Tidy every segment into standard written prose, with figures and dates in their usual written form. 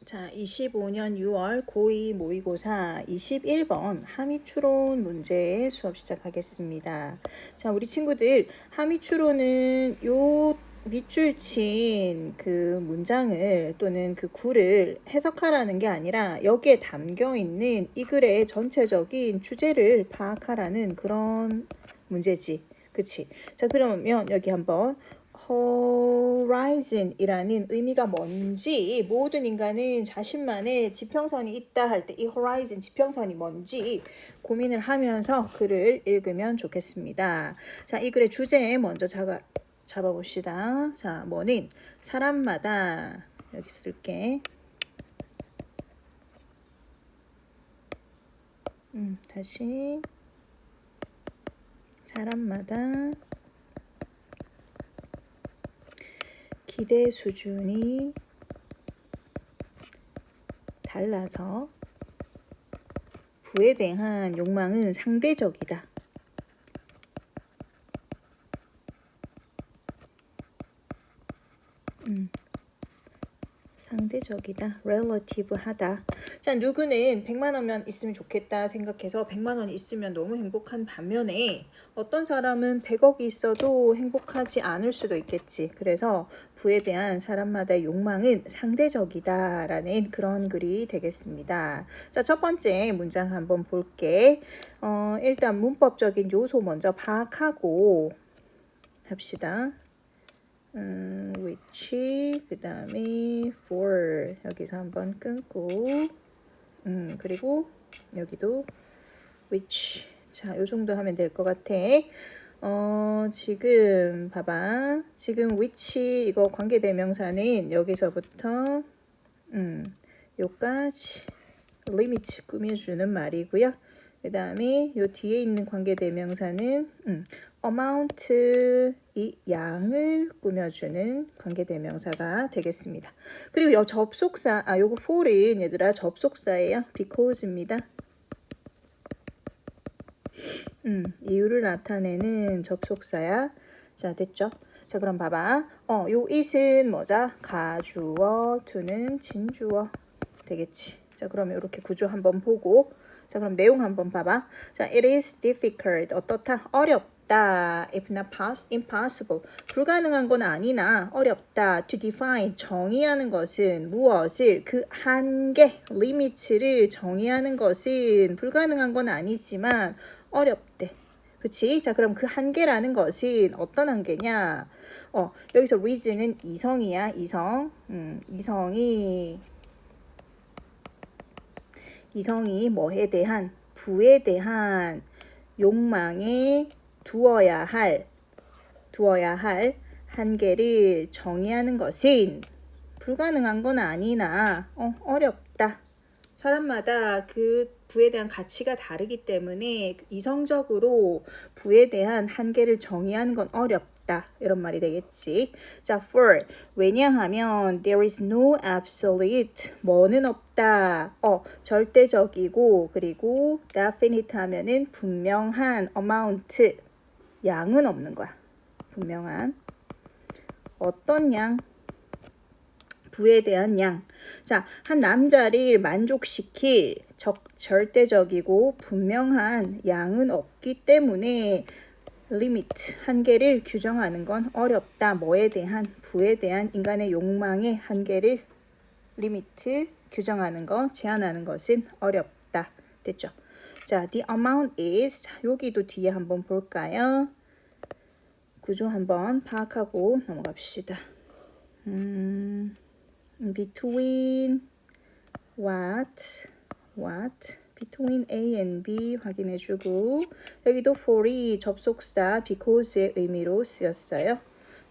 자, 25년 6월 고2 모의고사 21번 함의추론 문제 수업 시작하겠습니다. 자, 우리 친구들 함의추론은 요 밑줄 친 그 문장을 또는 그 구를 해석하라는 게 아니라 여기에 담겨 있는 이 글의 전체적인 주제를 파악하라는 그런 문제지. 그치? 자, 그러면 여기 한번 horizon이라는 의미가 뭔지 모든 인간은 자신만의 지평선이 있다 할 때 이 horizon 지평선이 뭔지 고민을 하면서 글을 읽으면 좋겠습니다. 자, 이 글의 주제 먼저 잡아봅시다. 자, 뭐는 사람마다 여기 쓸게. 다시 사람마다 기대 수준이 달라서 부에 대한 욕망은 상대적이다. 상대적이다. relative하다. 자, 누구는 100만 원만 있으면 좋겠다 생각해서 100만 원이 있으면 너무 행복한 반면에 어떤 사람은 100억이 있어도 행복하지 않을 수도 있겠지. 그래서 부에 대한 사람마다의 욕망은 상대적이다라는 그런 글이 되겠습니다. 자, 첫 번째 문장 한번 볼게. 일단 문법적인 요소 먼저 파악하고 합시다. which 그 다음에 for 여기서 한번 끊고 그리고 여기도 which 자, 요 정도 하면 될 것 같아. 지금 봐봐. 지금 which 이거 관계대명사는 여기서부터 요까지 limit 꾸며주는 말이고요. 그 다음에 요 뒤에 있는 관계대명사는 amount 이 양을 꾸며주는 관계대명사가 되겠습니다. 그리고 요 접속사 요거 for은 얘들아 접속사예요. because입니다. 이유를 나타내는 접속사야. 자, 됐죠? 자, 그럼 봐봐. 요 it은 뭐자? 가주어, to는 진주어 되겠지. 자, 그러면 이렇게 구조 한번 보고 자, 그럼 내용 한번 봐봐. 자, it is difficult. 어떻다? 어렵다. If not impossible. 불가능한 건 아니나 어렵다. To define. 정의하는 것은 무엇을 그 한계, limit를 정의하는 것은 불가능한 건 아니지만 어렵대. 그치? 자, 그럼 그 한계라는 것은 어떤 한계냐? 여기서 reason은 이성이야. 이성. 이성이 뭐에 대한 부에 대한 욕망에 두어야 할 한계를 정의하는 것은 불가능한 건 아니나 어렵다. 사람마다 그 부에 대한 가치가 다르기 때문에 이성적으로 부에 대한 한계를 정의하는 건 어렵다. 이런 말이 되겠지. 자, for 왜냐하면 there is no absolute 뭐는 없다. 절대적이고 그리고 definite 하면은 분명한 amount 양은 없는 거야. 분명한 어떤 양? 부에 대한 양. 자, 한 남자를 만족시킬 절대적이고 분명한 양은 없기 때문에 limit, 한계를 규정하는 건 어렵다. 뭐에 대한? 부에 대한 인간의 욕망의 한계를 limit, 규정하는 거, 제한하는 것은 어렵다. 됐죠? 자, the amount is, 자, 여기도 뒤에 한번 볼까요? 구조 한번 파악하고 넘어갑시다. between what between A and B 확인해주고 여기도 for이 접속사 because의 의미로 쓰였어요.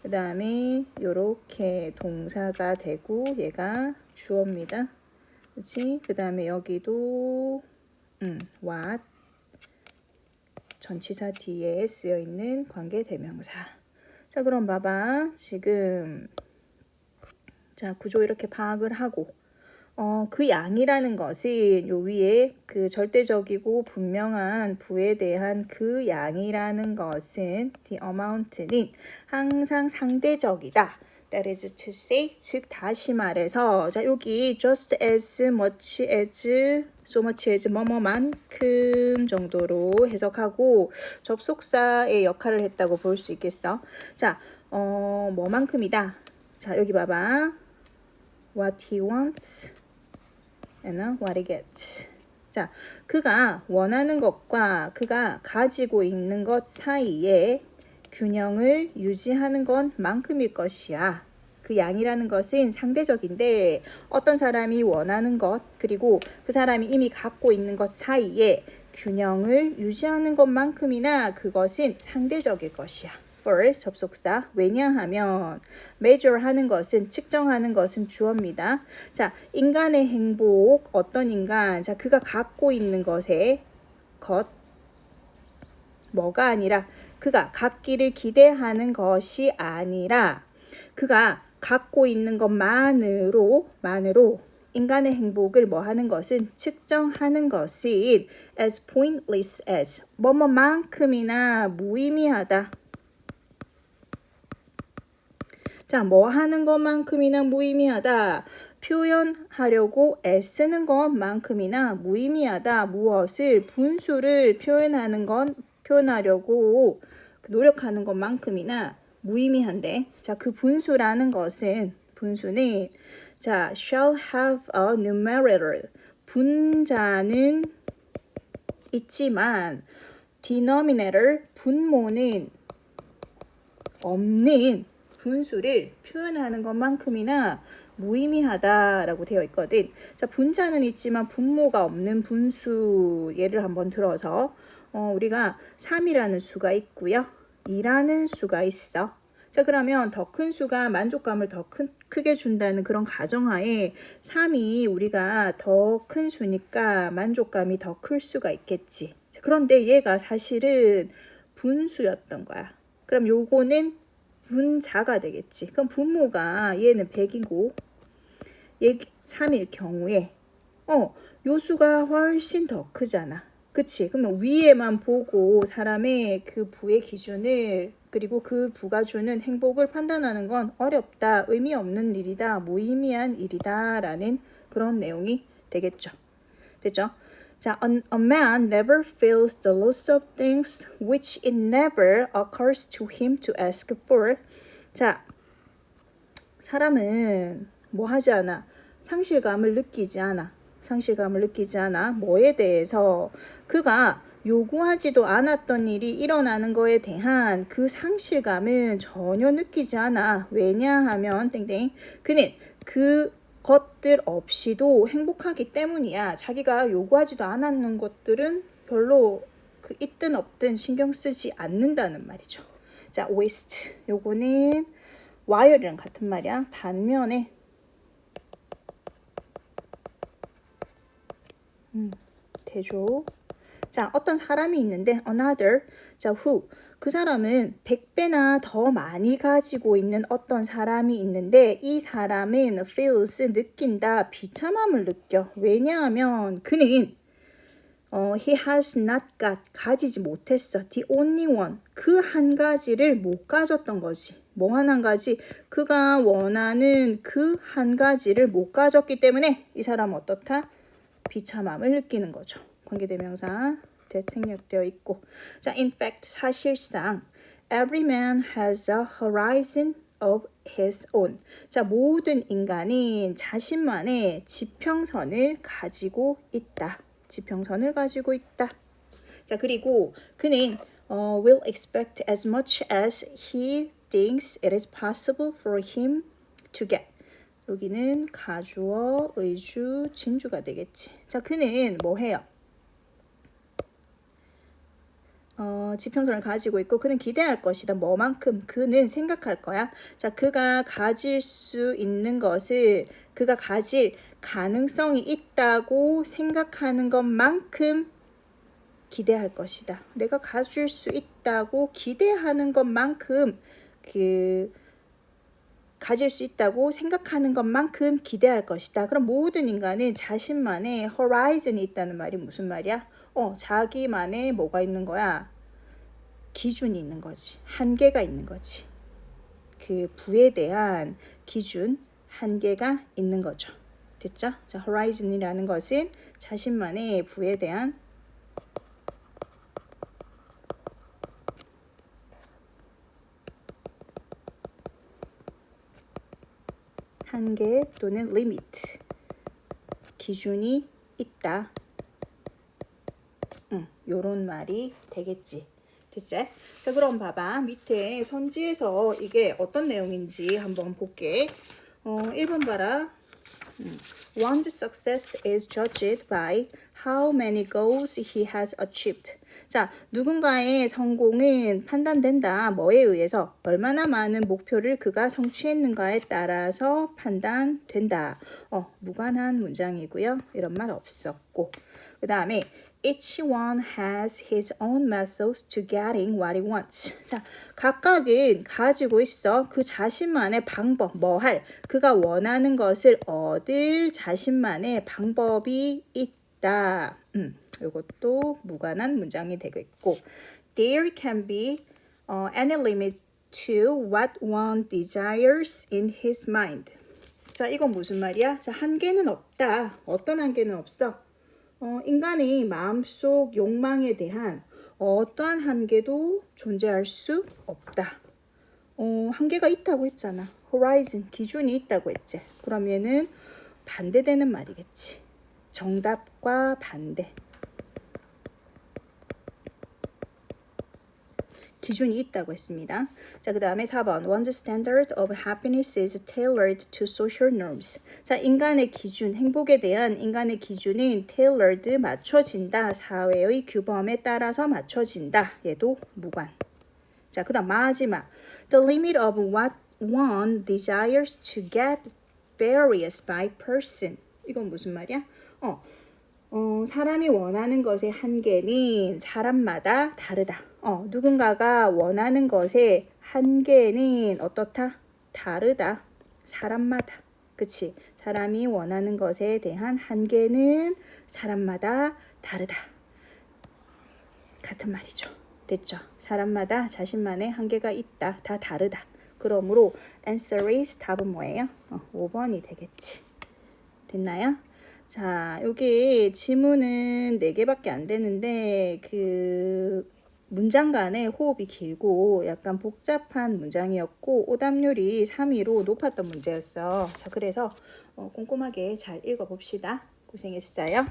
그 다음에 요렇게 동사가 되고 얘가 주어입니다. 그치? 그 다음에 여기도 what 전치사 뒤에 쓰여있는 관계대명사. 자, 그럼 봐봐. 지금 자, 구조 이렇게 파악을 하고 그 양이라는 것은 요 위에 그 절대적이고 분명한 부에 대한 그 양이라는 것은 the amount는 항상 상대적이다. That is to say, 즉 다시 말해서 자 여기 just as much as, so much as 뭐뭐만큼 정도로 해석하고 접속사의 역할을 했다고 볼 수 있겠어. 자, 뭐만큼이다. 자 여기 봐봐. What he wants and what he gets. 자, 그가 원하는 것과 그가 가지고 있는 것 사이에 균형을 유지하는 건 만큼일 것이야. 그 양이라는 것은 상대적인데 어떤 사람이 원하는 것 그리고 그 사람이 이미 갖고 있는 것 사이에 균형을 유지하는 것만큼이나 그것은 상대적일 것이야. for 접속사. 왜냐하면 measure 하는 것은 측정하는 것은 주어입니다. 자, 인간의 행복 어떤 인간? 자, 그가 갖고 있는 것에 것 뭐가 아니라 그가 갖기를 기대하는 것이 아니라 그가 갖고 있는 것만으로 인간의 행복을 뭐 하는 것은 측정하는 것은 as pointless as 뭐뭐만큼이나 무의미하다. 자, 뭐 하는 것만큼이나 무의미하다. 표현하려고 애쓰는 것만큼이나 무의미하다. 무엇을? 분수를 표현하려고 노력하는 것만큼이나 무의미한데. 자, 그 분수는 자, shall have a numerator. 분자는 있지만 denominator 분모는 없는 분수를 표현하는 것만큼이나 무의미하다라고 되어 있거든. 자, 분자는 있지만 분모가 없는 분수 예를 한번 들어서 우리가 3이라는 수가 있고요. 2라는 수가 있어. 자, 그러면 더 큰 수가 만족감을 더 크게 준다는 그런 가정하에 3이 우리가 더 큰 수니까 만족감이 더 클 수가 있겠지. 자, 그런데 얘가 사실은 분수였던 거야. 그럼 요거는 분자가 되겠지. 그럼 분모가 얘는 100이고 얘 3일 경우에 요 수가 훨씬 더 크잖아. 그치? 그러면 위에만 보고 사람의 그 부의 기준을 그리고 그 부가 주는 행복을 판단하는 건 어렵다, 의미 없는 일이다, 무의미한 일이다 라는 그런 내용이 되겠죠. 됐죠? 자, a man never feels the loss of things which it never occurs to him to ask for. 자, 사람은 뭐 하지 않아? 상실감을 느끼지 않아. 뭐에 대해서? 그가 요구하지도 않았던 일이 일어나는 거에 대한 그 상실감은 전혀 느끼지 않아. 왜냐하면 땡땡 그는 그 것들 없이도 행복하기 때문이야. 자기가 요구하지도 않았는 것들은 별로 그 있든 없든 신경 쓰지 않는다는 말이죠. 자, waste 요거는 wire이랑 같은 말이야. 반면에 대조. 자, 어떤 사람이 있는데 another. 자, who. 그 사람은 100배나 더 많이 가지고 있는 어떤 사람이 있는데 이 사람은 feels 느낀다. 비참함을 느껴. 왜냐하면 그는 he has not got 가지지 못했어. the only one. 그 한 가지를 못 가졌던 거지. 뭐 한 가지? 그가 원하는 그 한 가지를 못 가졌기 때문에 이 사람은 어떻다? 비참함을 느끼는 거죠. 관계대명사 생략되어 있고. 자, in fact 사실상 every man has a horizon of his own. 자, 모든 인간은 자신만의 지평선을 가지고 있다. 자, 그리고 그는 will expect as much as he thinks it is possible for him to get. 여기는 가주어, 의주, 진주가 되겠지. 자, 그는 뭐 해요? 지평선을 가지고 있고 그는 기대할 것이다. 뭐만큼? 그는 생각할 거야. 자, 그가 가질 수 있는 것을 그가 가질 가능성이 있다고 생각하는 것만큼 기대할 것이다. 내가 가질 수 있다고 기대하는 것만큼 가질 수 있다고 생각하는 것만큼 기대할 것이다. 그럼 모든 인간은 자신만의 horizon이 있다는 말이 무슨 말이야? 자기만의 뭐가 있는 거야? 기준이 있는 거지. 한계가 있는 거지. 그 부에 대한 기준, 한계가 있는 거죠. 됐죠? 자, horizon이라는 것은 자신만의 부에 대한 한계 또는 limit, 기준이 있다. 요런 말이 되겠지. 됐지? 자, 그럼 봐봐. 밑에 선지에서 이게 어떤 내용인지 한번 볼게. 1번 봐라. One's success is judged by how many goals he has achieved. 자, 누군가의 성공은 판단된다. 뭐에 의해서? 얼마나 많은 목표를 그가 성취했는가에 따라서 판단된다. 무관한 문장이고요. 이런 말 없었고. 그 다음에 Each one has his own methods to getting what he wants. 자, 각각은 가지고 있어. 그 자신만의 방법, 뭐 할, 그가 원하는 것을 얻을 자신만의 방법이 있다. 이것도 무관한 문장이 되겠고, There can be any limit to what one desires in his mind. 자, 이건 무슨 말이야? 자, 한계는 없다. 어떤 한계는 없어? 인간의 마음속 욕망에 대한 어떠한 한계도 존재할 수 없다. 한계가 있다고 했잖아. horizon, 기준이 있다고 했지. 그럼 얘는 반대되는 말이겠지. 정답과 반대. 기준이 있다고 했습니다. 자, 그 다음에 4번. One's standard of happiness is tailored to social norms. 자, 인간의 기준, 행복에 대한 인간의 기준은 tailored, 맞춰진다. 사회의 규범에 따라서 맞춰진다. 얘도 무관. 자, 그 다음 마지막. The limit of what one desires to get varies by person. 이건 무슨 말이야? 사람이 원하는 것의 한계는 사람마다 다르다. 누군가가 원하는 것의 한계는 어떻다? 다르다. 사람마다. 그치? 사람이 원하는 것에 대한 한계는 사람마다 다르다. 같은 말이죠. 됐죠? 사람마다 자신만의 한계가 있다. 다 다르다. 그러므로 answer is 답은 뭐예요? 5번이 되겠지. 됐나요? 자, 여기 지문은 4개밖에 안 되는데 그 문장 간의 호흡이 길고 약간 복잡한 문장이었고 오답률이 3위로 높았던 문제였어. 자, 그래서 꼼꼼하게 잘 읽어봅시다. 고생했어요.